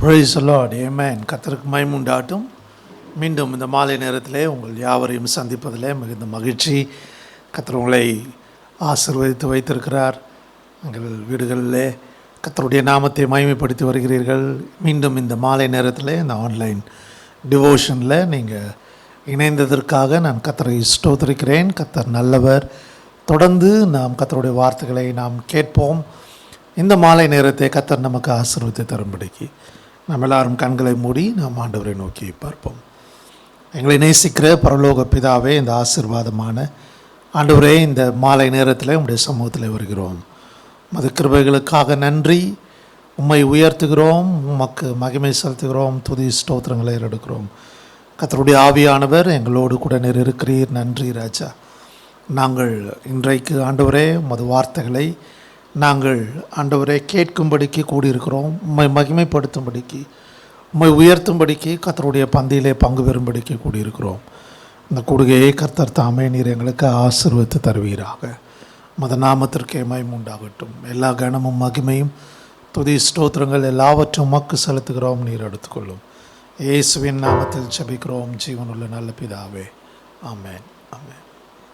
Praise the Lord. Amen. கர்த்தருக்கு மகிமை உண்டாகட்டும். மீண்டும் இந்த மாலை நேரத்திலே உங்கள் யாவரையும் சந்திப்பதிலே மிகுந்த மகிழ்ச்சி. கர்த்தர் உங்களை ஆசீர்வதித்து வைத்திருக்கிறார். எங்கள் வீடுகளிலே கர்த்தருடைய நாமத்தை மகிமைப்படுத்தி வருகிறீர்கள். மீண்டும் இந்த மாலை நேரத்தில் இந்த ஆன்லைன் டிவோஷனில் நீங்கள் இணைந்ததற்காக நான் கர்த்தரை ஸ்தோத்திரிக்கிறேன். கர்த்தர் நல்லவர். தொடர்ந்து நாம் கர்த்தருடைய வார்த்தைகளை நாம் கேட்போம். இந்த மாலை நேரத்தை கர்த்தர் நமக்கு ஆசீர்வதித்து தரும்படிக்கு நம்ம எல்லாரும் கண்களை மூடி நாம் ஆண்டவரை நோக்கி பார்ப்போம். எங்களை நேசிக்கிற பரலோக பிதாவே, இந்த ஆசீர்வாதமான ஆண்டவரே, இந்த மாலை நேரத்தில் உம்முடைய சமூகத்தில் வருகிறோம். மது கிருபைகளுக்காக நன்றி. உம்மை உயர்த்துகிறோம், உமக்கு மகிமை செலுத்துகிறோம், துதி ஸ்தோத்திரங்களை எடுக்கிறோம். கர்த்தருடைய ஆவியானவர் எங்களோடு கூட நீர் இருக்கிறீர். நன்றி ராஜா. நாங்கள் இன்றைக்கு ஆண்டவரே உமது வார்த்தைகளை நாங்கள் ஆண்டவரை கேட்கும்படிக்கு கூடியிருக்கிறோம். உம்மை மகிமைப்படுத்தும்படிக்கு, உம்மை உயர்த்தும்படிக்கு, கர்த்தருடைய பந்தியிலே பங்கு பெறும்படிக்கு கூடியிருக்கிறோம். இந்த கூடுகையை கர்த்தர் தாமே நீர் எங்களுக்கு ஆசீர்வதித்து தருவீராக. மத நாமத்திற்கே மகிமை உண்டாகட்டும். எல்லா கனமும் மகிமையும் துதி ஸ்தோத்திரங்கள் எல்லாவற்றும் உமக்கு செலுத்துகிறோம். நீர் எடுத்துக்கொள்ளும். இயேசுவின் நாமத்தில் ஜெபிக்கிறோம் ஜீவனுள்ள நல்ல பிதாவே. ஆமென். ஆமென்.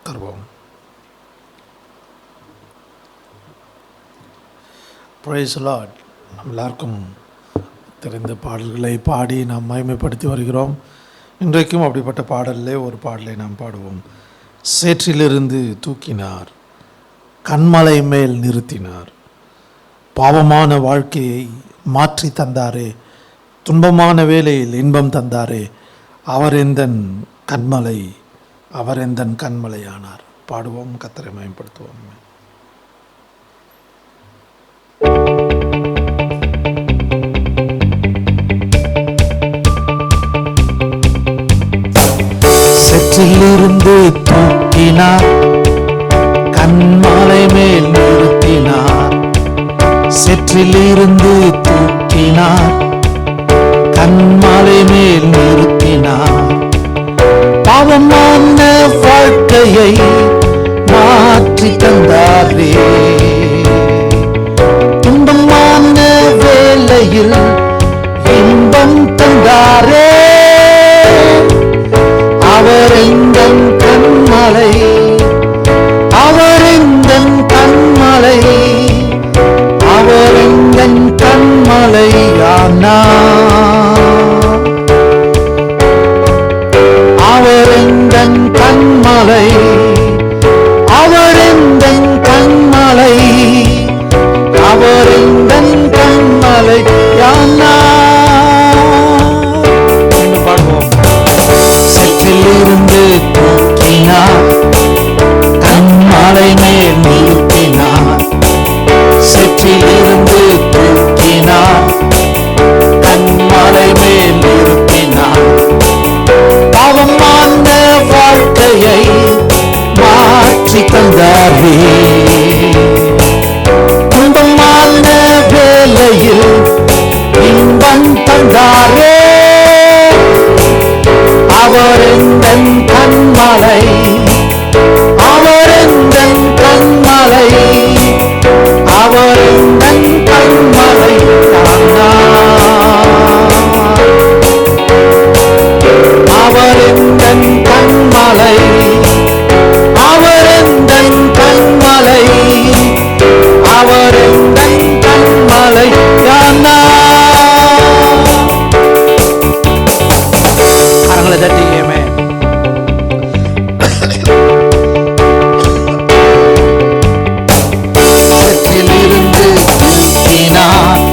தருவோம். Praise the Lord. நம்ம எல்லாருக்கும் தெரிந்த பாடல்களை பாடி நாம் மகிமைப்படுத்தி வருகிறோம். இன்றைக்கும் அப்படிப்பட்ட பாடலிலே ஒரு பாடலை நாம் பாடுவோம். சேற்றிலிருந்து தூக்கினார், கண்மலை மேல் நிறுத்தினார், பாவமான வாழ்க்கையை மாற்றி தந்தாரே, துன்பமான வேளையில் இன்பம் தந்தாரே, அவர் எந்தன் கண்மலை, அவர் எந்தன் கண்மலையானார். பாடுவோம், கர்த்தரை மகிமைப்படுத்துவோம். சேற்றிலிருந்து தூக்கினார், கண்மலை மேல் நிறுத்தினார். சேற்றிலிருந்து தூக்கினார், கண்மலை மேல் நிறுத்தினார். பாவமான வாழ்க்கையை மாற்றி தந்தாரே, துன்பமான வேளையில் இன்பம் தந்தாரே, அவர் எந்தன் கண்மலை, அவர் எந்தன் கண்மலை, அவர் எந்தன் கண்மலையானார். அவர் எந்தன் கண்மலை, அவர் எந்தன் கண்மலை, அவர் எந்தன் கண்மலையானார். சேற்றிலிருந்து தூக்கினார், கண்மலை மேல் நிறுத்தினார். சேற்றிலிருந்து தூக்கினார், கண்மலை மேல் நிறுத்தினார். பாவமான வாழ்க்கையை மாற்றி தந்தாரே, துன்பமான வேளையில் இன்பம் தந்தாரே, அவர் எந்தன் கண்மலை, அவர் எந்தன் கண்மலை, அவர் எந்தன் கண்மலை. அவர் எந்தன் கண்மலை, அவர் எந்தன் கண்மலை, அவர் எந்தன் கண்மலை. கரங்களை தட்டியுமே. சேற்றிலிருந்து தூக்கினார்,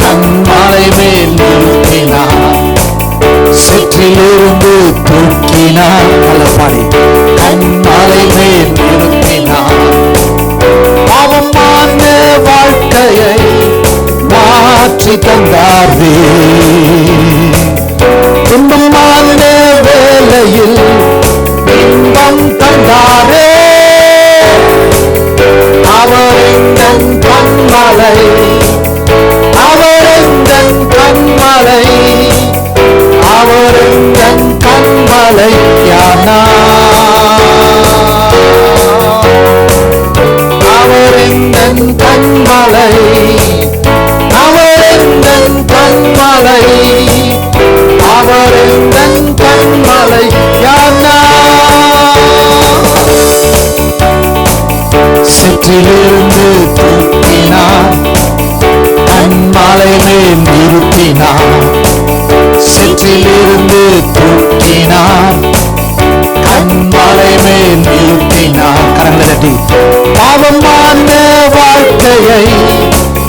கண்மலை மேல் நிறுத்தினார். சேற்றிலிருந்து தூக்கினார், நல்ல பாடி, கண்மலை மேல் நிறுத்தினார். பாவமான வாழ்க்கையை மாற்றி தந்தாரே, துன்பமான வேளையில் இன்பம் தந்தாரே, அவர் எந்தன் கண்மலை, அவர் எந்தன் கண்மலை, அவர் எந்தன் கண்மலையானார். அவர் எந்தன் கண்மலை, அவர் எந்தன் கண்மலை. மேல் நிறுத்தினார், சேற்றிலிருந்து தூக்கினார், கண்மலை மேல் நிறுத்தினார். கரங்களை தட்டி பாவமான வாழ்க்கையை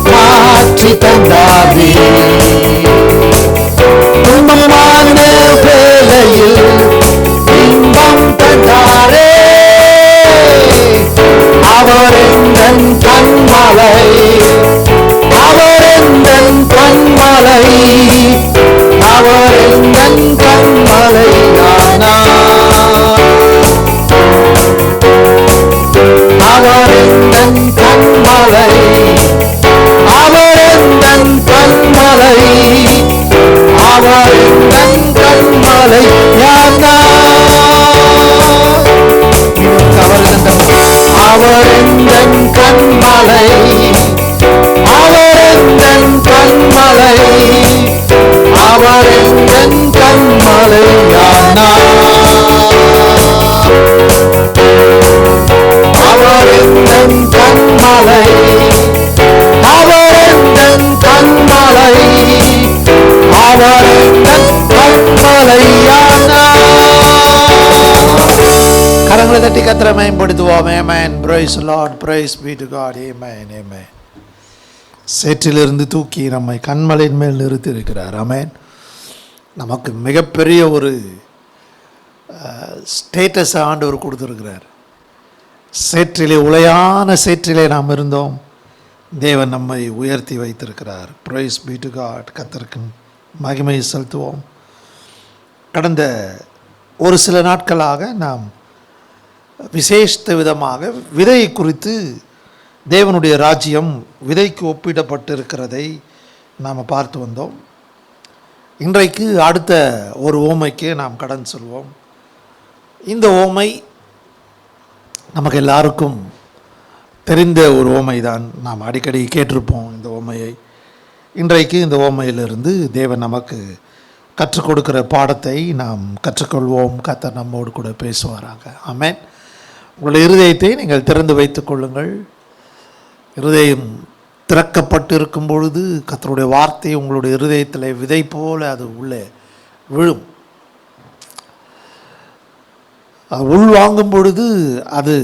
மாற்றி தந்தாரே, துன்பமான வேளையில் இன்பம் தந்தாரே, அவர் எந்தன் கண்மலை, அவர் எந்தன் கண்மலை, அவர் எந்தன் கண்மலை அவர் எந்தன் கண்மலை, அவர் எந்தன் கண்மலை, அவர் எந்தன் கண்மலை அவர் எந்தன் கண்மலை, அவர் எந்தன் கண்மலை, அவர் எந்தன் கண்மலை அவர் எந்தன் கண்மலை, அவர் எந்தன் கண்மலை, அவர் எந்தன் கண்மலை. கரங்களை தட்டி கர்த்தரை மகிமைப்படுத்துவோம். ஆமென். Praise the Lord. Praise be to God. Amen. Amen. சேற்றிலிருந்து தூக்கி நம்மை கண்மலையின் மேல் நிறுத்தி இருக்கிறார். ஆமென். நமக்கு மிகப்பெரிய ஒரு ஸ்டேட்டஸ் ஆண்டவர் கொடுத்துருக்கிறார். சேற்றிலே, உளையான சேற்றிலே நாம் இருந்தோம், தேவன் நம்மை உயர்த்தி வைத்திருக்கிறார். Praise be to God. கர்த்தருக்கு மகிமை செலுத்துவோம். கடந்த ஒரு சில நாட்களாக நாம் விசேஷ விதமாக விதை குறித்து, தேவனுடைய ராஜ்யம் விதைக்கு ஒப்பிடப்பட்டிருக்கிறதை நாம் பார்த்து வந்தோம். இன்றைக்கு அடுத்த ஒரு ஓமைக்கு நாம் கடன் சொல்வோம். இந்த ஓமை நமக்கு எல்லாருக்கும் தெரிந்த ஒரு ஓமை தான், நாம் அடிக்கடி கேட்டிருப்போம் இந்த ஓமையை. இன்றைக்கு இந்த ஓமையிலிருந்து தேவன் நமக்கு கற்றுக் கொடுக்கிற பாடத்தை நாம் கற்றுக்கொள்வோம். கர்த்தர் நம்மோடு கூட பேசுவாராக. ஆமென். உங்களுடைய இருதயத்தை நீங்கள் திறந்து வைத்துக் கொள்ளுங்கள். இருதயம் திறக்கப்பட்டு இருக்கும் பொழுது கர்த்தருடைய வார்த்தை உங்களுடைய இருதயத்தில் விதை போல அது உள்ளே விழும். உள்வாங்கும் பொழுது அது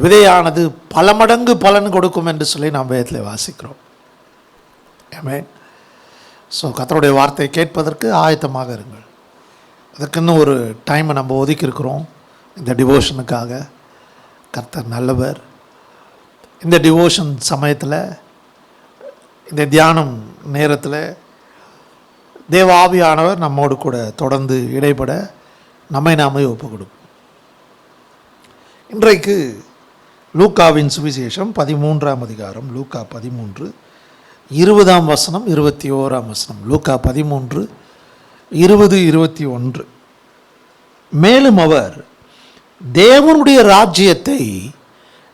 விதையானது பல மடங்கு பலன் கொடுக்கும் என்று சொல்லி நாம் வேதத்தில் வாசிக்கிறோம். ஆமென். ஸோ கர்த்தருடைய வார்த்தையை கேட்பதற்கு ஆயத்தமாக இருங்கள். அதுக்குன்னு ஒரு டைமை நம்ம ஒதுக்கியிருக்கிறோம் இந்த டிவோஷனுக்காக. கர்த்தர் நல்லவர். இந்த டிவோஷன் சமயத்தில், இந்த தியானம் நேரத்தில் தேவ ஆவியானவர் நம்மோடு கூட தொடர்ந்து இடைப்பட நம்மை நாமே ஒப்புக் கொடுப்போம். இன்றைக்கு லூக்காவின் சுவிசேஷம் 13ஆம் அதிகாரம், லூக்கா 13 20ஆம் வசனம் 21ஆம் வசனம். லூக்கா 13 20 21. மேலும் அவர், தேவனுடைய ராஜ்யத்தை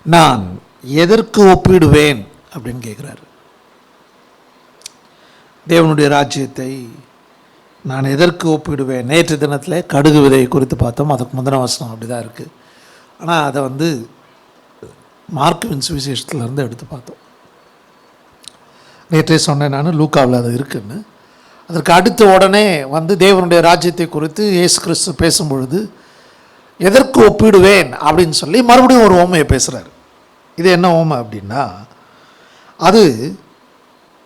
நான் எதற்கு ஒப்பிடுவேன் அப்படின்னு கேட்குறாரு. தேவனுடைய ராஜ்யத்தை நான் எதற்கு ஒப்பிடுவேன்? நேற்று தினத்தில் கடுகு விதை குறித்து பார்த்தோம். அதுக்கு முந்தின வசனம் அப்படி தான் இருக்குது. ஆனால் அதை மார்க்குவின் சுவிசேஷத்துலேருந்து எடுத்து பார்த்தோம். நேற்றே சொன்னேன் நான், லூக்காவில் அது இருக்குன்னு. அதற்கு அடுத்த உடனே தேவனுடைய ராஜ்யத்தை குறித்து இயேசு கிறிஸ்து பேசும்பொழுது எதற்கு ஒப்பிடுவேன் அப்படின்னு சொல்லி மறுபடியும் ஒரு ஓமையை பேசுகிறார். இது என்ன ஓமை அப்படின்னா, அது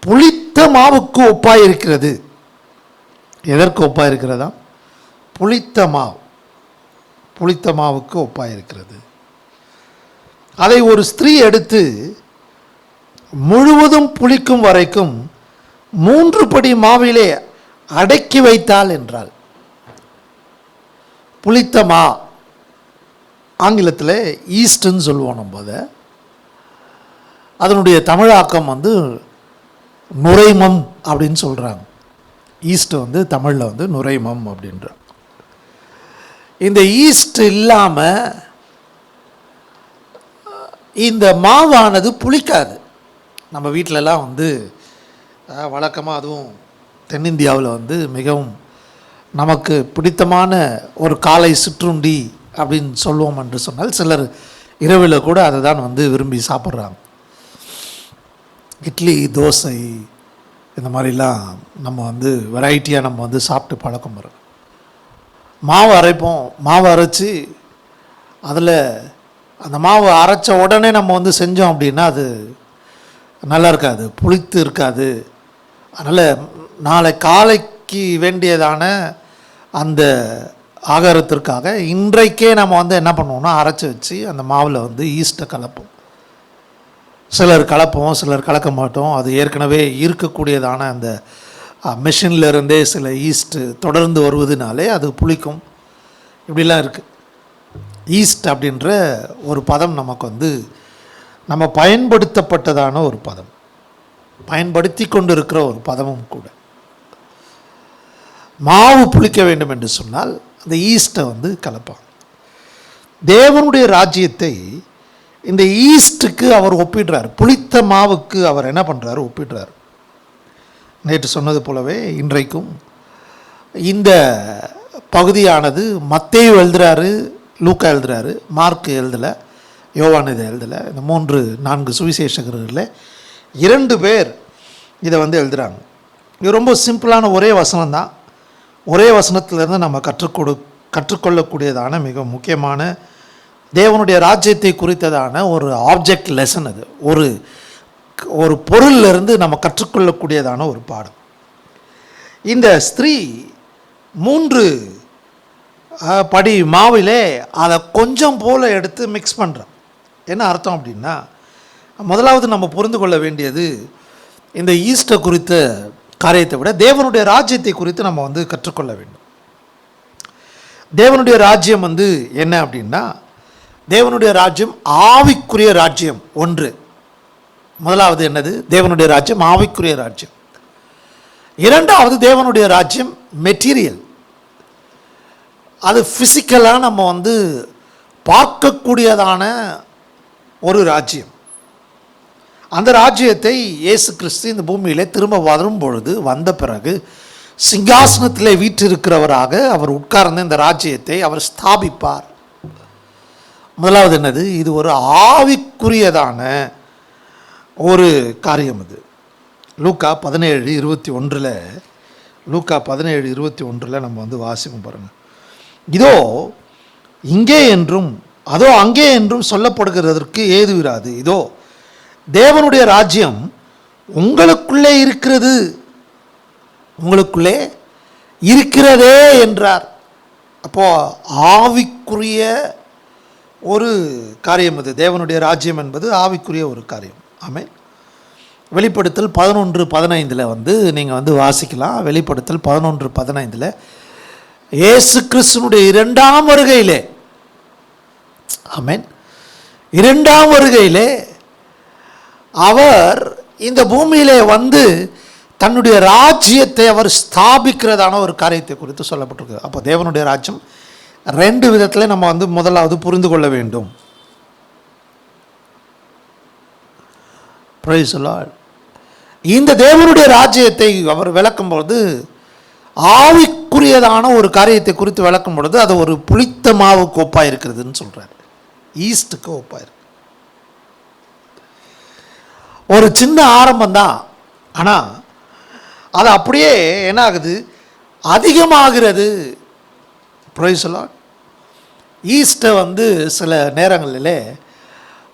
புளித்த மாவுக்கு ஒப்பாக இருக்கிறது. எதற்கு ஒப்பாக இருக்கிறதா? புளித்த மாவு, புளித்த மாவுக்கு ஒப்பாக இருக்கிறது. அதை ஒரு ஸ்திரீ எடுத்து முழுவதும் புளிக்கும் வரைக்கும் 3 படி மாவிலே அடக்கி வைத்தாள் என்றாள். புளித்த மா, ஆங்கிலத்தில் ஈஸ்ட்ன்னு சொல்லுவோம் நம்ம. அதனுடைய தமிழாக்கம் நுரைமம் அப்படின்னு சொல்கிறாங்க. ஈஸ்ட் தமிழில் நுரைமம் அப்படின்ற. இந்த ஈஸ்ட் இல்லாமல் இந்த மாவானது புளிக்காது. நம்ம வீட்டிலலாம் வழக்கமாக, அதுவும் தென்னிந்தியாவில் மிகவும் நமக்கு பிடித்தமான ஒரு காலை சிற்றுண்டி அப்படின்னு சொல்லுவோம் என்று சொன்னால், சிலர் இரவில் கூட அதை தான் விரும்பி சாப்பிட்றாங்க. இட்லி, தோசை, இந்த மாதிரிலாம் நம்ம வந்து வெரைட்டியாக நம்ம வந்து சாப்பிட்டு பழக்கம் வரும். மாவு அரைப்போம், மாவு அரைச்சி அதில் அந்த மாவு அரைச்ச உடனே நம்ம வந்து செஞ்சோம் அப்படின்னா அது நல்லா இருக்காது, புளித்து இருக்காது. அதனால் நாளை காலைக்கு வேண்டியதான அந்த ஆகாரத்திற்காக இன்றைக்கே நம்ம வந்து என்ன பண்ணுவோம்னா அரைச்சி வச்சு அந்த மாவில் வந்து ஈஸ்ட்டை கலப்போம். சிலர் கலப்போம், சிலர் கலக்க மாட்டோம். அது ஏற்கனவே இருக்கக்கூடியதான அந்த மெஷின்லேருந்தே சில ஈஸ்ட்டு தொடர்ந்து வருவதுனாலே அது புளிக்கும். இப்படிலாம் இருக்குது. ஈஸ்ட் அப்படின்ற ஒரு பதம் நமக்கு வந்து நம்ம பயன்படுத்தப்பட்டதான ஒரு பதம், பயன்படுத்தி கொண்டு இருக்கிற ஒரு பதமும் கூட. மாவு புளிக்க வேண்டும் என்று சொன்னால் அந்த ஈஸ்ட்டை வந்து கலப்பாங்க. தேவனுடைய ராஜ்யத்தை இந்த ஈஸ்ட்டுக்கு அவர் ஒப்பிடுறார், புளித்த மாவுக்கு அவர் என்ன பண்ணுறாரு, ஒப்பிடுறார். நேற்று சொன்னது போலவே இன்றைக்கும் இந்த பகுதியானது மத்தேயு எழுதுகிறாரு, லூக்கா எழுதுகிறாரு, மார்க் எழுதலை, யோவான் இதை எழுதலை. இந்த 3-4 சுவிசேஷகர்களில் 2 பேர் இதை வந்து எழுதுகிறாங்க. இது ரொம்ப சிம்பிளான ஒரே வசனம் தான். ஒரே வசனத்திலேருந்து நம்ம கற்றுக்கொள்ளக்கூடியதான மிக முக்கியமான தேவனுடைய ராஜ்யத்தை குறித்ததான ஒரு ஆப்ஜெக்ட் லெசன். அது ஒரு பொருளிலிருந்து நம்ம கற்றுக்கொள்ளக்கூடியதான ஒரு பாடம். இந்த ஸ்திரீ 3 படி மாவிலே அதை கொஞ்சம் போல் எடுத்து மிக்ஸ் பண்ணுறான். என்ன அர்த்தம் அப்படின்னா, முதலாவது நம்ம புரிந்து கொள்ள வேண்டியது இந்த ஈஸ்ட்டை குறித்த காரியத்தை விட தேவனுடைய ராஜ்யத்தை குறித்து நம்ம வந்து கற்றுக்கொள்ள வேண்டும். தேவனுடைய ராஜ்யம் வந்து என்ன அப்படின்னா, தேவனுடைய ராஜ்யம் ஆவிக்குரிய ராஜ்யம். ஒன்று, முதலாவது என்னது? தேவனுடைய ராஜ்யம் ஆவிக்குரிய ராஜ்யம். இரண்டாவது, தேவனுடைய ராஜ்யம் மெட்டீரியல். அது ஃபிசிக்கலாக நம்ம வந்து பார்க்கக்கூடியதான ஒரு ராஜ்யம். அந்த ராஜ்யத்தை இயேசு கிறிஸ்து இந்த பூமியிலே திரும்ப வரும் பொழுது வந்த பிறகு சிங்காசனத்தில் வீற்றிருக்கிறவராக அவர் உட்கார்ந்த இந்த ராஜ்யத்தை அவர் ஸ்தாபிப்பார். முதலாவது என்னது? இது ஒரு ஆவிக்குரியதான ஒரு காரியம். இது லூக்கா 17:21 லூக்கா 17:21 நம்ம வந்து வாசிக்கும் பாருங்கள். இதோ இங்கே என்றும் அதோ அங்கே என்றும் சொல்லப்படுகிறதற்கு ஏது இராது. இதோ தேவனுடைய ராஜ்யம் உங்களுக்குள்ளே இருக்கிறது, உங்களுக்குள்ளே இருக்கிறதே என்றார். அப்போது ஆவிக்குரிய ஒரு காரியம் இது. தேவனுடைய ராஜ்யம் என்பது ஆவிக்குரிய ஒரு காரியம். ஆமென். வெளிப்படுத்தல் 11:15 வந்து நீங்கள் வந்து வாசிக்கலாம். வெளிப்படுத்தல் 11:15 இயேசு கிறிஸ்துனுடைய 2ஆம் வருகையிலே, ஆமென், 2ஆம் வருகையிலே அவர் இந்த பூமியிலே வந்து தன்னுடைய ராஜ்யத்தை அவர் ஸ்தாபிக்கிறதான ஒரு காரியத்தை குறித்து சொல்லப்பட்டிருக்கு. அப்போ தேவனுடைய ராஜ்யம் 2 விதத்தில் நம்ம வந்து முதலாவது புரிந்து கொள்ள வேண்டும். Price the Lord. இந்த தேவனுடைய ராஜ்யத்தை அவர் விளக்கும் பொழுது ஆவிக்குரியதான ஒரு காரியத்தை குறித்து விளக்கும் பொழுது அது ஒரு புளித்த மாவுக்கு ஒப்பாக இருக்கிறதுன்னு சொல்கிறார், ஈஸ்ட்டுக்கு ஒப்பாக இருக்கு. ஒரு சின்ன ஆரம்பம் தான், ஆனால் அது அப்படியே என்ன ஆகுது, அதிகமாகிறது. Price the Lord. ஈஸ்ட்டை வந்து சில நேரங்களில்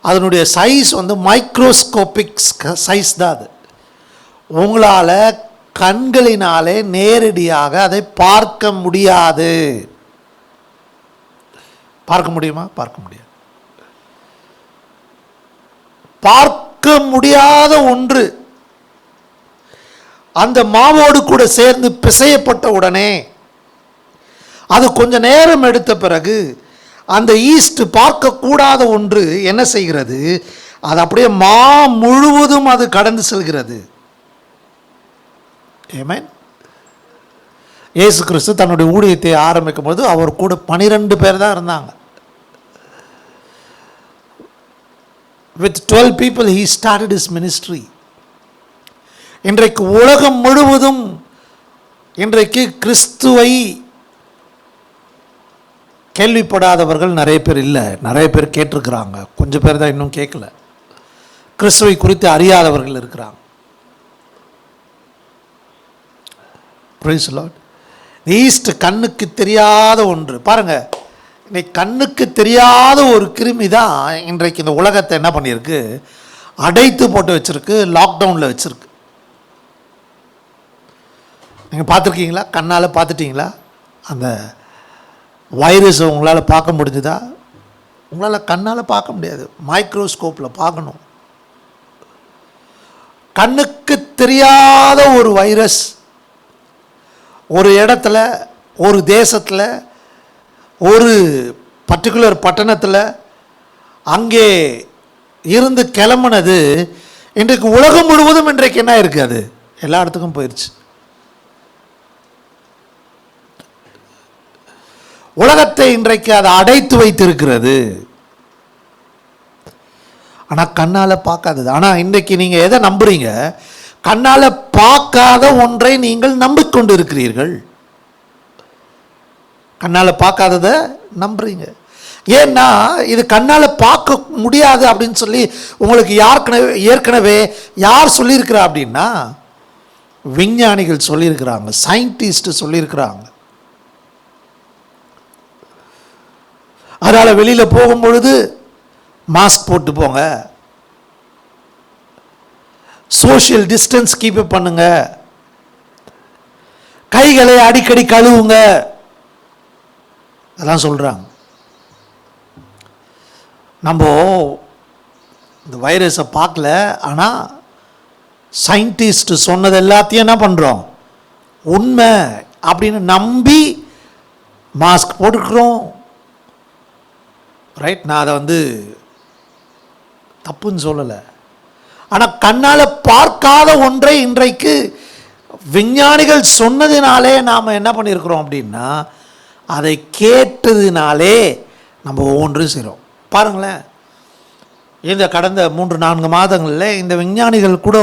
அதனுடைய சைஸ் வந்து மைக்ரோஸ்கோபிக் சைஸ் தான். அது உங்களால் கண்களினாலே நேரடியாக அதை பார்க்க முடியாது. பார்க்க முடியுமா? பார்க்க முடியாது. பார்க்க முடியாத ஒன்று அந்த மாவோடு கூட சேர்ந்து பிசையப்பட்ட உடனே அது கொஞ்ச நேரம் எடுத்த பிறகு அந்த ஈஸ்ட் பார்க்கக்கூடாத ஒன்று என்ன செய்கிறது, அது அப்படியே மா முழுவதும் அது கடந்து செல்கிறது. ஆமென். இயேசு கிறிஸ்து தன்னுடைய ஊழியத்தை ஆரம்பிக்கும் போது அவர் கூட 12 பேர் தான் இருந்தாங்க. With 12 people he started his ministry. இன்றைக்கு உலகம் முழுவதும் இன்றைக்கு கிறிஸ்துவை கேள்விப்படாதவர்கள் நிறைய பேர் இல்லை. நிறைய பேர் கேட்டிருக்கிறாங்க, கொஞ்சம் பேர் தான் இன்னும் கேட்கல. கிறிஸ்துவை குறித்து அறியாதவர்கள் இருக்கிறாங்க. Price Lord. ஈஸ்ட் கண்ணுக்கு தெரியாத ஒன்று. பாருங்கள், இன்னைக்கு கண்ணுக்கு தெரியாத ஒரு கிருமி தான் இன்றைக்கு இந்த உலகத்தை என்ன பண்ணியிருக்கு, அடைத்து போட்டு வச்சுருக்கு, லாக்டவுனில் வச்சுருக்கு. நீங்கள் பார்த்துருக்கீங்களா? கண்ணால் பார்த்துட்டீங்களா? அந்த வைரஸை உங்களால் பார்க்க முடிஞ்சுதா? உங்களால் கண்ணால் பார்க்க முடியாது, மைக்ரோஸ்கோப்பில் பார்க்கணும். கண்ணுக்கு தெரியாத ஒரு வைரஸ் ஒரு இடத்துல, ஒரு தேசத்தில், ஒரு பர்டிகுலர் பட்டணத்தில் அங்கே இருந்து கிளம்புனது இன்றைக்கு உலகம் முழுவதும் இன்றைக்கு என்ன இருக்குது, அது எல்லா இடத்துக்கும் போயிடுச்சு. உலகத்தை இன்றைக்கு அதை அடைத்து வைத்திருக்கிறது. ஆனால் கண்ணால் பார்க்காதது. ஆனால் இன்றைக்கு நீங்கள் எதை நம்புறீங்க? கண்ணால் பார்க்காத ஒன்றை நீங்கள் நம்பிக்கொண்டு இருக்கிறீர்கள். கண்ணால் பார்க்காததை நம்புறீங்க. ஏன்னா இது கண்ணால் பார்க்க முடியாது அப்படின்னு சொல்லி உங்களுக்கு ஏற்கனவே யார் சொல்லியிருக்கிறா அப்படின்னா, விஞ்ஞானிகள் சொல்லியிருக்கிறாங்க, சயின்டிஸ்ட் சொல்லியிருக்கிறாங்க. அதனால் வெளியில் போகும்பொழுது மாஸ்க் போட்டு போங்க, சோஷியல் டிஸ்டன்ஸ் கீப் பண்ணுங்க, கைகளை அடிக்கடி கழுவுங்க, அதெல்லாம் சொல்கிறாங்க. நம்ம இந்த வைரஸை பார்க்கல, ஆனால் சயின்டிஸ்ட் சொன்னது எல்லாத்தையும் என்ன பண்ணுறோம், உண்மை அப்படின்னு நம்பி மாஸ்க் போட்டுக்கிறோம். ரைட், நான் அதை தப்புன்னு சொல்லலை. ஆனால் கண்ணால் பார்க்காத ஒன்றை இன்றைக்கு விஞ்ஞானிகள் சொன்னதினாலே நாம் என்ன பண்ணியிருக்கிறோம் அப்படின்னா, அதை கேட்டதுனாலே நம்ம ஒவ்வொன்றும் செய்கிறோம். பாருங்களேன், இந்த கடந்த 3-4 மாதங்களில் இந்த விஞ்ஞானிகள் கூட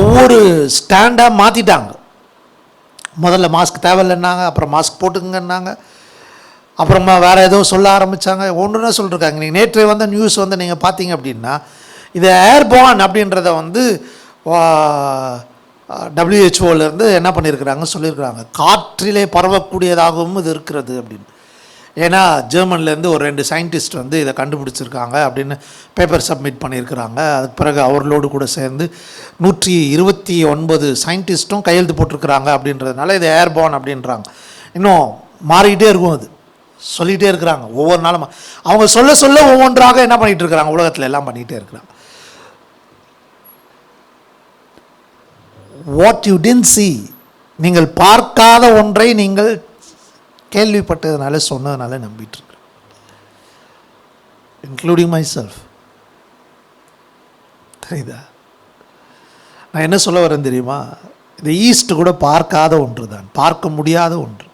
ஒவ்வொரு ஸ்டாண்டாக மாற்றிட்டாங்க. முதல்ல மாஸ்க் தேவையில்லைன்னாங்க, அப்புறம் மாஸ்க் போட்டுக்குங்கன்னாங்க, அப்புறமா வேறு ஏதோ சொல்ல ஆரம்பித்தாங்க. ஒன்றுனா சொல்லியிருக்காங்க. நீங்கள் நேற்று வந்த நியூஸ் நீங்கள் பார்த்தீங்க அப்படின்னா, இது ஏர்பார்ன் அப்படின்றத WHO என்ன பண்ணியிருக்கிறாங்க சொல்லியிருக்கிறாங்க, காற்றிலே பரவக்கூடியதாகவும் இது இருக்கிறது அப்படின்னு. ஏன்னா ஜெர்மன்லேருந்து ஒரு 2 சயின்டிஸ்ட் இதை கண்டுபிடிச்சிருக்காங்க அப்படின்னு பேப்பர் சப்மிட் பண்ணியிருக்கிறாங்க. அதுக்கு பிறகு அவர்களோடு கூட சேர்ந்து 129 சயின்டிஸ்ட்டும் கையெழுத்து போட்டிருக்கிறாங்க. அப்படின்றதுனால இது ஏர்பார்ன் அப்படின்றாங்க. இன்னும் மாறிக்கிட்டே இருக்கும், அது சொல்லிகிட்டே இருக்கிறாங்க. ஒவ்வொரு நாளும் அவங்க சொல்ல சொல்ல ஒவ்வொன்றாக என்ன பண்ணிகிட்டு இருக்கிறாங்க, உலகத்தில் எல்லாம் பண்ணிகிட்டே இருக்கிறாங்க. வாட் யூ டிடன்ட் see, நீங்கள் பார்க்காத ஒன்றை நீங்கள் கேள்விப்பட்டதுனால சொன்னதுனால நம்பிட்டு இருக்கிறேன், இன்க்ளூடிங் மை செல்ஃப். தெரியுதா? நான் என்ன சொல்ல வரேன் தெரியுமா? இந்த ஈஸ்ட் கூட பார்க்காத ஒன்று தான், பார்க்க முடியாத ஒன்று.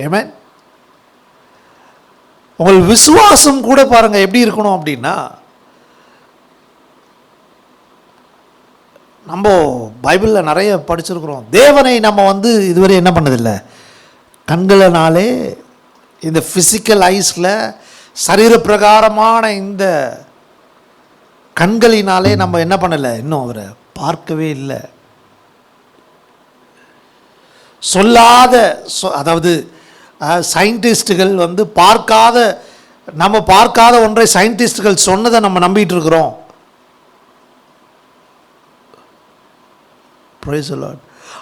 ஆமென். உங்கள் விசுவாசம் கூட பாருங்க எப்படி இருக்கணும் அப்படின்னா, நம்ம பைபிளில் நிறைய படிச்சிருக்கிறோம். தேவனை நம்ம இதுவரை என்ன பண்ணதில்லை, கண்களினாலே இந்த ஃபிசிக்கல் ஐஸில் சரீர பிரகாரமான இந்த கண்களினாலே நம்ம என்ன பண்ணலை, இன்னும் அவரை பார்க்கவே இல்லை. சொல்லாத அதாவது சயின்டிஸ்ட்டுகள் நம்ம பார்க்காத ஒன்றை சயின்டிஸ்ட்டுகள் சொன்னதை நம்ம நம்பிட்டு இருக்கிறோம்.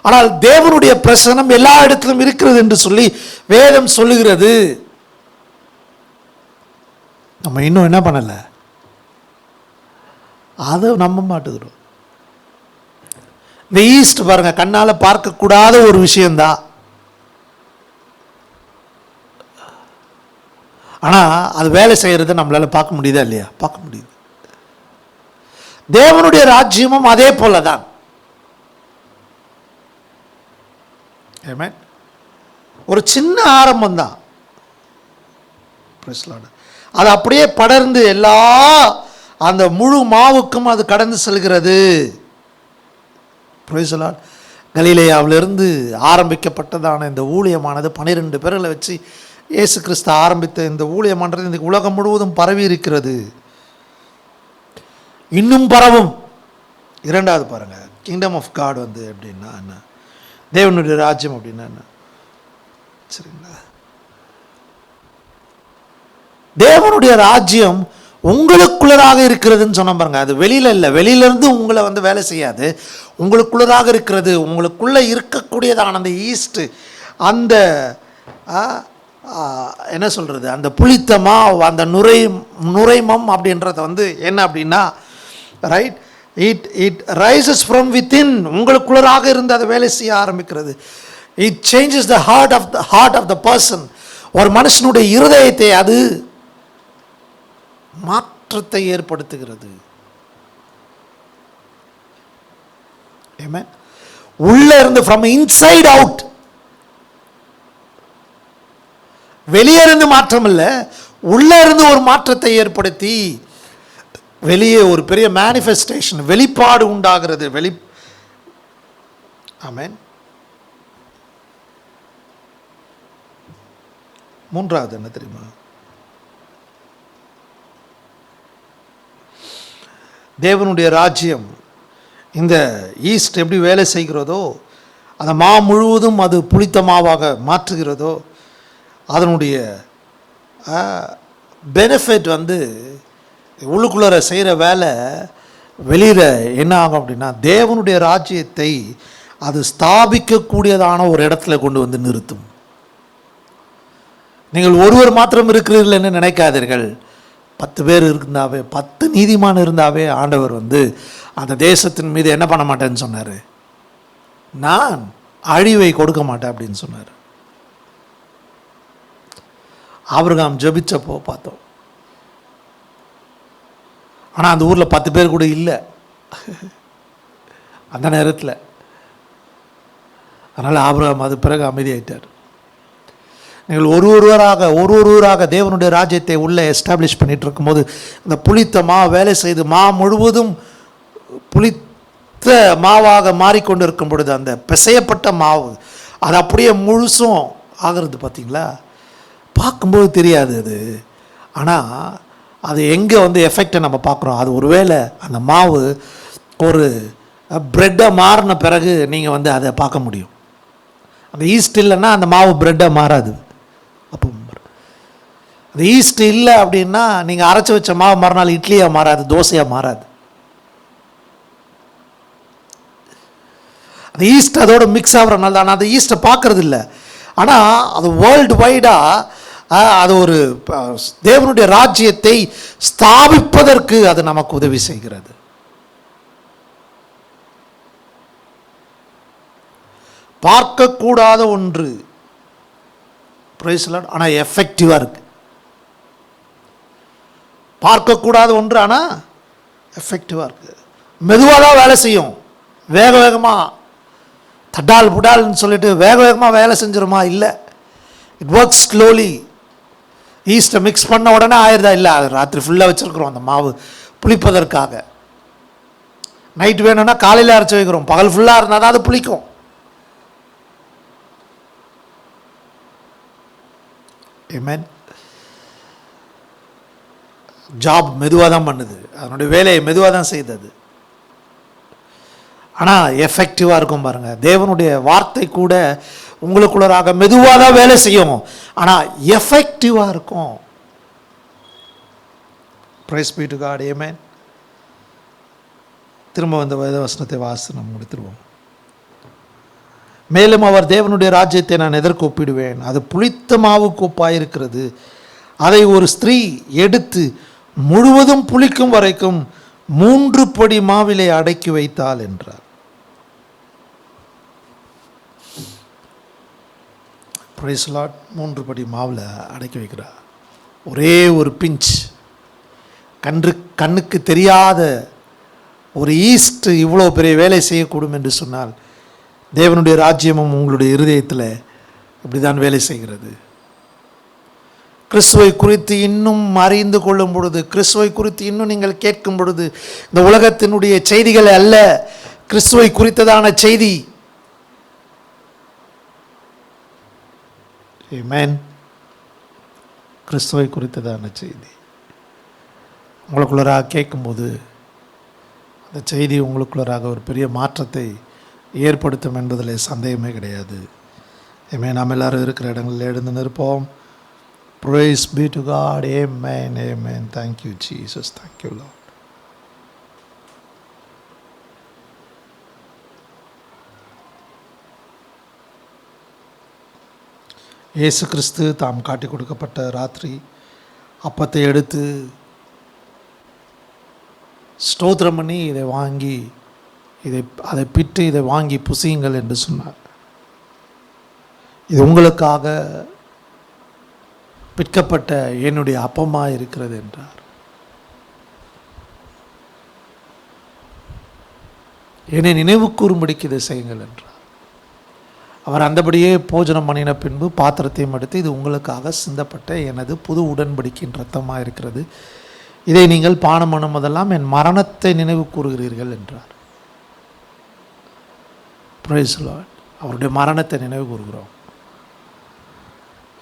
ஆனால் தேவனுடைய பிரசன்னம் எல்லா இடத்திலும் இருக்கிறது என்று சொல்லி வேதம் சொல்லுகிறது. நம்ம இன்னும் என்ன பண்ணலை, அதை நம்ப மாட்டேங்கிறோம். இந்த ஈஸ்ட் பாருங்க, கண்ணால் பார்க்கக்கூடாத ஒரு விஷயம்தான். ஆனால் அது வேலை செய்கிறத நம்மளால் பார்க்க முடியுதா இல்லையா? பார்க்க முடியுது. தேவனுடைய ராஜ்யமும் அதே போல தான். ஒரு சின்ன ஆரம்பம் தான், அது அப்படியே படர்ந்து எல்லா அந்த முழு மாவுக்கும் அது கடந்து செல்கிறது. கலிலேயாவிலிருந்து ஆரம்பிக்கப்பட்டதான இந்த ஊழியமானது 12 பேர்களை வச்சு இயேசு கிறிஸ்து ஆரம்பித்த இந்த ஊழியமானது இந்த உலகம் முழுவதும் பரவி இருக்கிறது, இன்னும் பரவும். இரண்டாவது பாருங்கள், கிங்டம் ஆஃப் காட் வந்து எப்படின்னா என்ன, தேவனுடைய ராஜ்யம் அப்படின்னா என்ன? சரிங்களா, தேவனுடைய ராஜ்யம் உங்களுக்குள்ளதாக இருக்கிறதுன்னு சொன்ன பாருங்க. அது வெளியில் இல்லை, வெளியிலேருந்து உங்களை வந்து வேலை செய்யாது, உங்களுக்குள்ளதாக இருக்கிறது. உங்களுக்குள்ளே இருக்கக்கூடியதான அந்த ஈஸ்ட்டு, அந்த என்ன சொல்கிறது, அந்த புளித்தமா, அந்த நுரைமம் அப்படின்றத வந்து என்ன அப்படின்னா, right, it rises from within, உங்களுக்குள்ளதாக இருந்து அதை வேலை செய்ய ஆரம்பிக்கிறது. It changes the heart of the person. ஒரு மனுஷனுடைய இருதயத்தை அது மாற்றத்தை ஏற்படுத்துகிறது. உள்ள இருந்து, ஃப்ரம் இன்சைட் அவுட், வெளியே இருந்து மாற்றம் இல்லை, உள்ள இருந்து ஒரு மாற்றத்தை ஏற்படுத்தி வெளியே ஒரு பெரிய மேனிஃபெஸ்டேஷன், வெளிப்பாடு உண்டாகிறது. ஆமென். மூன்றாவது என்ன தெரியுமா, தேவனுடைய ராஜ்யம் இந்த ஈஸ்ட் எப்படி வேலை செய்கிறதோ, அந்த மா முழுவதும் அது புளித்த மாவாக மாற்றுகிறதோ, அதனுடைய பெனிஃபிட் வந்து உள்ளுக்குள்ளே செய்கிற வேலை வெளியில் என்ன ஆகும் அப்படின்னா, தேவனுடைய ராஜ்யத்தை அது ஸ்தாபிக்கக்கூடியதான ஒரு இடத்துல கொண்டு வந்து நிறுத்தும். நீங்கள் ஒருவர் மாத்திரம் இருக்கிறீர்கள் என்று நினைக்காதீர்கள். 10 பேர் இருந்தாவே, 10 நீதிமான் இருந்தாவே ஆண்டவர் வந்து அந்த தேசத்தின் மீது என்ன பண்ண மாட்டேன்னு சொன்னார், நான் அழிவை கொடுக்க மாட்டேன் அப்படின்னு சொன்னார். ஆபிரகாம் ஜெபிச்சப்போ பார்த்தோம், ஆனால் அந்த ஊரில் 10 பேர் கூட இல்லை அந்த நேரத்தில். அதனால் ஆபிரகாம் அது பிறகு அமைதியாயிட்டார். நீங்கள் ஒருவராக தேவனுடைய ராஜ்யத்தை உள்ளே எஸ்டாப்ளிஷ் பண்ணிகிட்டு இருக்கும்போது, இந்த புளித்த மா வேலை செய்து மா முழுவதும் புளித்த மாவாக மாறிக்கொண்டு இருக்கும் பொழுது, அந்த பிசையப்பட்ட மாவு அது அப்படியே முழுசும் ஆகிறது. பார்த்தீங்களா, பார்க்கும்போது தெரியாது அது, ஆனால் அது எங்கே வந்து எஃபெக்டை நம்ம பார்க்குறோம். அது ஒருவேளை அந்த மாவு ஒரு ப்ரெட்டை மாறின பிறகு நீங்கள் வந்து அதை பார்க்க முடியும். அந்த ஈஸ்ட் இல்லைன்னா அந்த மாவு ப்ரெட்டை மாறாது. அப்போ அந்த ஈஸ்ட் இல்லை அப்படின்னா நீங்கள் அரைச்சி வச்ச மாவு மறுநாள் இட்லியாக மாறாது, தோசையாக மாறாது. அந்த ஈஸ்ட் அதோட மிக்ஸ் ஆகிறனால தான் அந்த ஈஸ்ட்டை பார்க்கறது இல்லை. ஆனால் அது வேர்ல்டு வைடாக அது ஒரு தேவனுடைய ராஜ்யத்தை ஸ்தாபிப்பதற்கு அது நமக்கு உதவி செய்கிறது. பார்க்கக்கூடாத ஒன்று, ஆனால் எஃபெக்டிவாக இருக்கு. பார்க்கக்கூடாத ஒன்று ஆனால் எஃபெக்டிவாக இருக்கு. மெதுவாக தான் வேலை செய்யும், வேகமாக தட்டால் புடால்னு சொல்லிட்டு வேகமாக வேலை செஞ்சிருமா? இல்லை, இட் ஒர்க்ஸ் ஸ்லோலி. ஈஸ்ட்டை மிக்ஸ் பண்ண உடனே ஆயிருதா? இல்லை, அது ராத்திரி ஃபுல்லாக வச்சுருக்குறோம் அந்த மாவு புளிப்பதற்காக. நைட் வேணும்னா காலையில் அரைச்சி வைக்கிறோம், பகல் ஃபுல்லாக இருந்தால் தான் அது புளிக்கும். ஆமென். ஜாப் மெதுவாக தான் பண்ணுது, அதனுடைய வேலையை மெதுவாக தான் செய்தது, ஆனால் எஃபெக்டிவாக இருக்கும். பாருங்கள், தேவனுடைய வார்த்தை கூட உங்களுக்குள்ளராக மெதுவாக தான் வேலை செய்யும், ஆனால் எஃபெக்டிவாக இருக்கும். Praise be to God. Amen. திரும்ப இந்த வேதவசனத்தை வாசி நம்ம முடித்துருவோம். மேலும் அவர் தேவனுடைய ராஜ்யத்தை நான் எதற்கு ஒப்பிடுவேன்? அது புளித்த மாவுக்கு ஒப்பாயிருக்கிறது. அதை ஒரு ஸ்திரீ எடுத்து முழுவதும் புளிக்கும் வரைக்கும் 3 படி மாவிலே அடக்கி வைத்தாள் என்றார். Price Lord. 3 படி மாவில் அடக்கி வைக்கிறார். ஒரே ஒரு பிஞ்ச், கண்ணுக்கு தெரியாத ஒரு ஈஸ்ட் இவ்வளோ பெரிய வேலை செய்யக்கூடும் என்று சொன்னால், தேவனுடைய ராஜ்யமும் உங்களுடைய இருதயத்தில் இப்படி தான் வேலை செய்கிறது. கிறிஸ்துவை குறித்து இன்னும் அறிந்து கொள்ளும் பொழுது, கிறிஸ்துவை குறித்து இன்னும் நீங்கள் கேட்கும் பொழுது, இந்த உலகத்தினுடைய செய்திகள் அல்ல, கிறிஸ்துவை குறித்ததான செய்தி. ஆமென். கிறிஸ்துவை குறித்ததான செய்தி உங்களுக்குள்ளராக கேட்கும்போது இந்த செய்தி உங்களுக்குள்ளராக ஒரு பெரிய மாற்றத்தை ஏற்படுத்தும் என்பதில் சந்தேகமே கிடையாது. நாம் எல்லோரும் இருக்கிற இடங்களில் எழுந்து நிற்போம். Praise be to God. Amen. Amen. Thank you, Jesus. Thank you, Lord. இயேசு கிறிஸ்து தாம் காட்டி கொடுக்கப்பட்ட ராத்திரி அப்பத்தை எடுத்து ஸ்தோத்திரம் பண்ணி இதை வாங்கி அதை பிட்டு இதை வாங்கி புசியுங்கள் என்று சொன்னார். இது உங்களுக்காக பிற்கப்பட்ட என்னுடைய அப்பமாக இருக்கிறது என்றார். என்னை நினைவு கூறும்படிக்கு இதை செய்யுங்கள் என்றார். அவர் அந்தபடியே போஜனம் பண்ணின பின்பு பாத்திரத்தையும் எடுத்து, இது உங்களுக்காக சிந்தப்பட்ட எனது புது உடன்படிக்கையின் இரத்தமாக இருக்கிறது, இதை நீங்கள் பானம் பண்ணும் போதெல்லாம் என் மரணத்தை நினைவு கூறுகிறீர்கள் என்றார். Price the Lord. அவருடைய மரணத்தை நினைவு கூறுகிறோம்.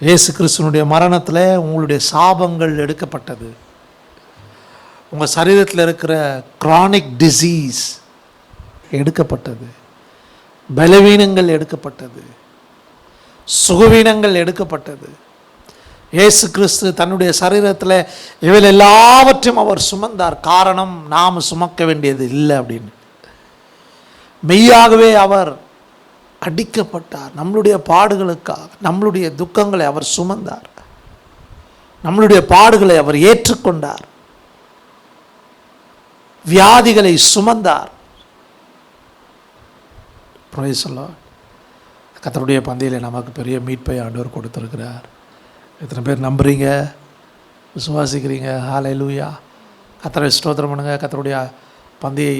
இயேசு கிறிஸ்துவனுடைய மரணத்தில் உங்களுடைய சாபங்கள் எடுக்கப்பட்டது. உங்கள் சரீரத்தில் இருக்கிற கிரானிக் டிசீஸ் எடுக்கப்பட்டது. பலவீனங்கள் எடுக்கப்பட்டது. சுகவீனங்கள் எடுக்கப்பட்டது. இயேசு கிறிஸ்து தன்னுடைய சரீரத்தில் இவைகள் எல்லாவற்றையும் அவர் சுமந்தார். காரணம், நாம் சுமக்க வேண்டியது இல்லை அப்படின்னு. மெய்யாகவே அவர் அடிக்கப்பட்டார். நம்மளுடைய பாடுகளுக்காக நம்மளுடைய துக்கங்களை அவர் சுமந்தார். நம்மளுடைய பாடுகளை அவர் ஏற்றுக்கொண்டார். வியாதிகளை சுமந்தார். Price the Lord. கர்த்தருடைய பந்தியில் நமக்கு பெரிய மீட்பை ஆண்டவர் கொடுத்திருக்கிறார். எத்தனை பேர் நம்புறீங்க, விசுவாசிக்கிறீங்க? ஹல்லேலூயா. கர்த்தரை ஸ்தோத்திரம் பண்ணுங்க. கர்த்தருடைய பந்தியை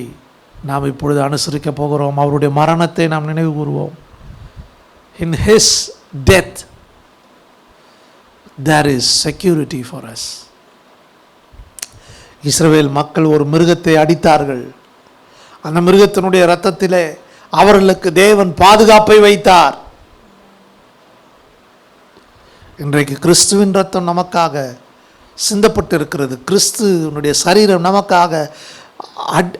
நாம் இப்பொழுது அனுசரிக்க போகிறோம். அவருடைய மரணத்தை நாம் நினைவு கூறுவோம். In his death there is security for us. இஸ்ரவேல் மக்கள் ஒரு மிருகத்தை அடித்தார்கள். அந்த மிருகத்தினுடைய இரத்தத்திலே அவர்களுக்கு தேவன் பாதுகாப்பை வைத்தார். இன்றைக்கு கிறிஸ்துவின் இரத்தம் நமக்காக சிந்தப்பட்டு இருக்கிறது. கிறிஸ்துவனுடைய சரீரம் நமக்காக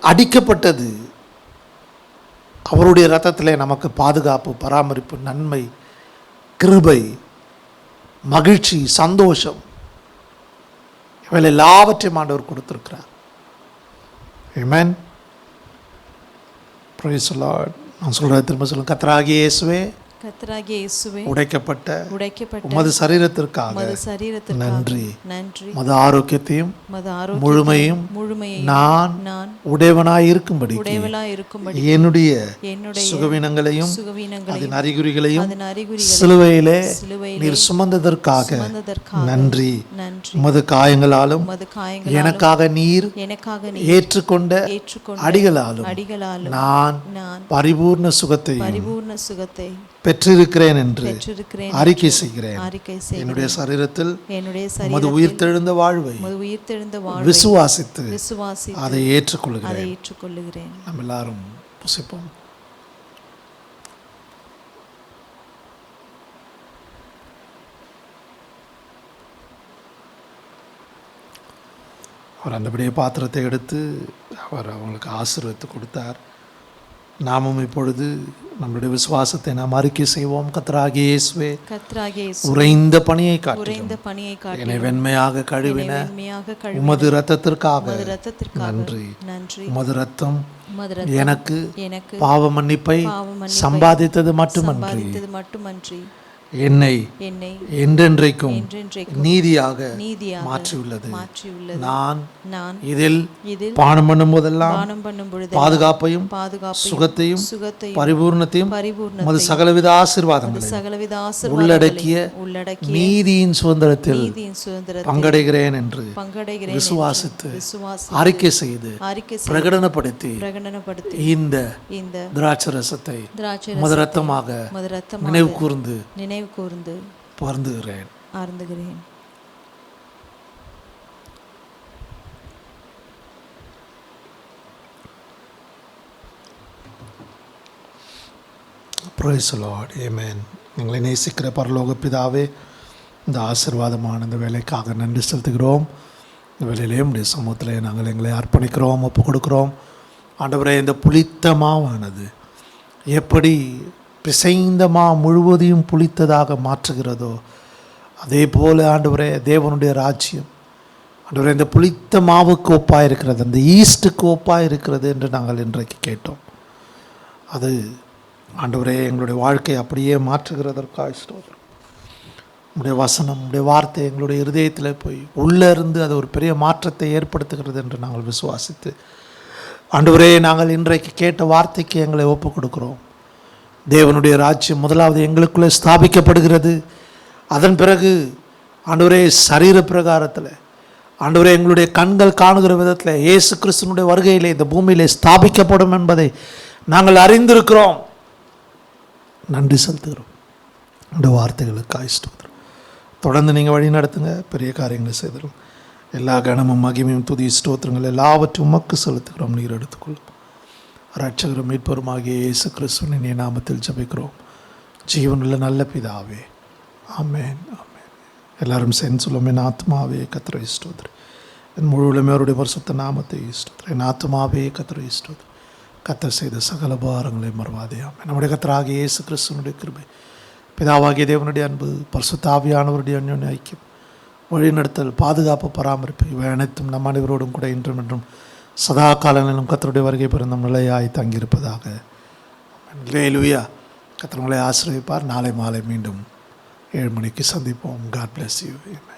அடிக்கப்பட்டது. அவருடைய இரத்தத்திலே நமக்கு பாதுகாப்பு, பராமரிப்பு, நன்மை, கிருபை, மகிழ்ச்சி, சந்தோஷம், இவைகள் எல்லாவற்றையும் ஆண்டவர் கொடுத்திருக்கிறார். ஆமென். Praise the Lord. நான் சொல்கிறேன், திரும்ப சொல்லுங்க. கர்த்தராகிய இயேசுவே, உடைக்கப்பட்ட உமது சரீரத்திற்காக நன்றி. மது ஆரோக்கியத்தையும் முழுமையும் நான் உடையவனாய் இருக்கும்படி என்னுடைய சுகவீனங்களையும் அதன் அறிகுறிகளையும் சிலுவையிலே நீர் சுமந்ததற்காக நன்றி. உமது காயங்களாலும் எனக்காக நீர் ஏற்றுக்கொண்ட அடிகளாலும் நான் பரிபூர்ண சுகத்தை பெற்றிருக்கிறேன் என்று அறிக்கை செய்கிறேன். என்னுடைய சரீரத்தில் உமது உயிர்த்தெழுந்த வாழ்வை விசுவாசித்து அதை ஏற்றுக்கொள்கிறேன். நம்ம எல்லாரும் புசிப்போம். அவர் அந்தபடியே பாத்திரத்தை எடுத்து அவர் அவங்களுக்கு ஆசீர்வதித்து கொடுத்தார். நாமும் இப்பொழுது நம்முடைய விசுவாசத்தை நாம் அறிக்கை செய்வோம். கர்த்தராகிய இயேசுவே, உறைந்த பணியை காட்டிலும் என்னை வெண்மையாக கழுவின உமது இரத்தத்திற்காக நன்றி. உமது இரத்தம் எனக்கு பாவ மன்னிப்பை சம்பாதித்தது மட்டுமன்றி என்னை என்றென்றைக்கும் நீதியாக மாற்றியுள்ளது. நான் இதில் பானம் பண்ணும் போதெல்லாம் பாதுகாப்பையும் சுகத்தையும் பரிபூர்ணத்தையும் மது சகலவித ஆசீர்வாதங்களையும் உள்ளடக்கிய நீதியின் சுதந்திரத்தில் பங்கடைகிறேன் என்று விசுவாசித்து அறிக்கை செய்து பிரகடனப்படுத்தி இந்த திராட்சரசத்தை உமது இரத்தமாக நினைவு கூர்ந்து அருந்துகிறேன். Praise the Lord. Amen. எங்களை நேசிக்கிற பரலோக பிதாவே, இந்த ஆசீர்வாதமான இந்த வேலைக்காக நன்றி செலுத்துகிறோம். இந்த வேலையிலே உடைய சமூகத்திலே நாங்கள் எங்களை அர்ப்பணிக்கிறோம், ஒப்பு கொடுக்கிறோம். ஆண்டவரே, இந்த புளித்த மாவானது எப்படி பிசைந்த மா முழுவதையும் புளித்ததாக மாற்றுகிறதோ, அதே போல் ஆண்டவரே தேவனுடைய ராஜ்யம் ஆண்டவரே இந்த புளித்த மாவுக்கு ஒப்பாக இருக்கிறது, அந்த ஈஸ்ட்டுக்கு ஒப்பாக இருக்கிறது என்று நாங்கள் இன்றைக்கு கேட்டோம். அது ஆண்டவரே எங்களுடைய வாழ்க்கையை அப்படியே மாற்றுகிறதற்காக ஸ்தோத்திரம். உங்களுடைய வசனம், உங்களுடைய வார்த்தை எங்களுடைய இருதயத்தில் போய் உள்ளே இருந்து அது ஒரு பெரிய மாற்றத்தை ஏற்படுத்துகிறது என்று நாங்கள் விசுவாசித்து, ஆண்டவரே நாங்கள் இன்றைக்கு கேட்ட வார்த்தைக்கு எங்களை ஒப்பு கொடுக்குறோம். தேவனுடைய ராஜ்யம் முதலாவது எங்களுக்குள்ளே ஸ்தாபிக்கப்படுகிறது. அதன் பிறகு ஆண்டவரே சரீர பிரகாரத்தில் ஆண்டவரே எங்களுடைய கண்கள் காணுகிற விதத்தில் இயேசு கிறிஸ்துனுடைய வருகையிலே இந்த பூமியிலே ஸ்தாபிக்கப்படும் என்பதை நாங்கள் அறிந்திருக்கிறோம். நன்றி செலுத்துகிறோம். இந்த வார்த்தைகளுக்கு ஸ்தோத்திரம். தொடர்ந்து நீங்கள் வழி நடத்துங்க, பெரிய காரியங்களை செய்திடும். எல்லா கனமும் மகிமையும் துதி ஸ்தோத்திரங்கள் எல்லாவற்றும் உமக்கு செலுத்துகிறோம். நீர் எடுத்துக்கொள்ளும். இரட்சகரும் மீட்பருமாகிய இயேசு கிறிஸ்துவின் நாமத்தில் ஜெபிக்கிறோம் ஜீவனுள்ள நல்ல பிதாவே, ஆமென், ஆமென். எல்லாரும் சேர்ந்து சொல்லும், என் ஆத்மாவே கர்த்தரை ஸ்தோத்திரி, என் முழுவதுமே அவருடைய பரிசுத்த நாமத்தை ஸ்தோத்திரி. என் ஆத்மாவே கர்த்தரை ஸ்தோத்திரி, கர்த்தர் செய்த சகல பாரங்களை மறவாதே. ஆமென். நம்முடைய கர்த்தராகிய இயேசு கிறிஸ்துவினுடைய கிருபை, பிதாவாகிய தேவனுடைய அன்பு, பரிசுத்த ஆவியானவருடைய அன்யோன்ய ஐக்கியம், வழிநடத்தல், பாதுகாப்பு, பராமரிப்பு இவை அனைத்தும் நம் அனைவரோடும் கூட இன்றும் என்றும் சதா காலங்களிலும் கர்த்தருடைய வருகை பிறந்த நிலையாய் தங்கியிருப்பதாக. அல்லேலூயா. கர்த்தர் உங்களை ஆசீர்வதிப்பார். நாளை மாலை மீண்டும் 7 மணிக்கு சந்திப்போம். God bless you. Amen.